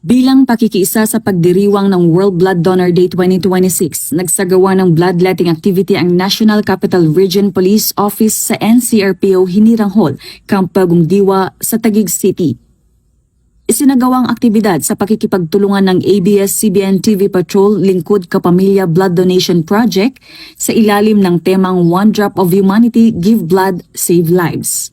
Bilang pakikiisa sa pagdiriwang ng World Blood Donor Day 2026, nagsagawa ng bloodletting activity ang National Capital Region Police Office sa NCRPO Hinirang Hall, Camp Bagong Diwa sa Taguig City. Isinagawang aktibidad sa pakikipagtulungan ng ABS-CBN TV Patrol Lingkod Kapamilya Blood Donation Project sa ilalim ng temang One Drop of Humanity, Give Blood, Save Lives.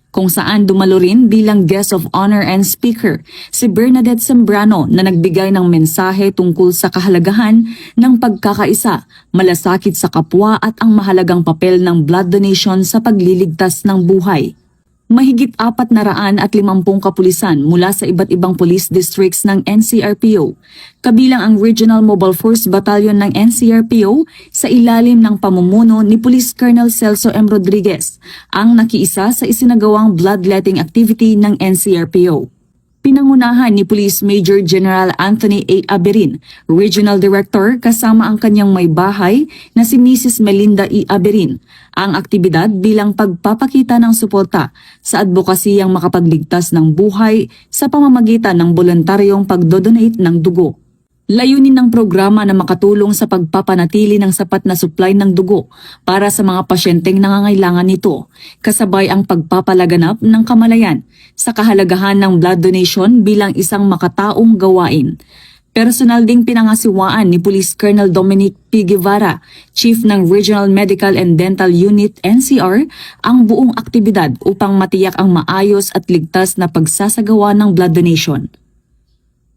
Kung saan dumalo rin bilang guest of honor and speaker si Bernadette Sembrano na nagbigay ng mensahe tungkol sa kahalagahan ng pagkakaisa, malasakit sa kapwa at ang mahalagang papel ng blood donation sa pagliligtas ng buhay. Mahigit 450 kapulisan mula sa iba't ibang police districts ng NCRPO, kabilang ang Regional Mobile Force Battalion ng NCRPO sa ilalim ng pamumuno ni Police Colonel Celso M. Rodriguez, ang nakiisa sa isinagawang bloodletting activity ng NCRPO. Pinangunahan ni Police Major General Anthony A. Aberin, Regional Director kasama ang kanyang may bahay na si Mrs. Melinda E. Aberin, ang aktibidad bilang pagpapakita ng suporta sa advokasiyang makapagligtas ng buhay sa pamamagitan ng voluntaryong pagdodonate ng dugo. Layunin ng programa na makatulong sa pagpapanatili ng sapat na supply ng dugo para sa mga pasyenteng nangangailangan nito, kasabay ang pagpapalaganap ng kamalayan sa kahalagahan ng blood donation bilang isang makataong gawain. Personal ding pinangasiwaan ni Police Colonel Dominic P. Guevara, Chief ng Regional Medical and Dental Unit NCR, ang buong aktibidad upang matiyak ang maayos at ligtas na pagsasagawa ng blood donation.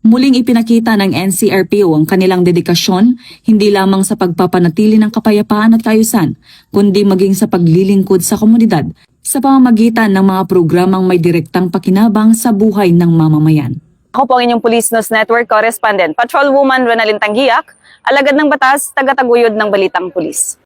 Muling ipinakita ng NCRPO ang kanilang dedikasyon hindi lamang sa pagpapanatili ng kapayapaan at kaayusan, kundi maging sa paglilingkod sa komunidad sa pamamagitan ng mga programang may direktang pakinabang sa buhay ng mamamayan. Ako po ang inyong Police News Network Correspondent, Patrolwoman Ronalyn Tanghiak, alagad ng batas, taga-taguyod ng Balitang Pulis.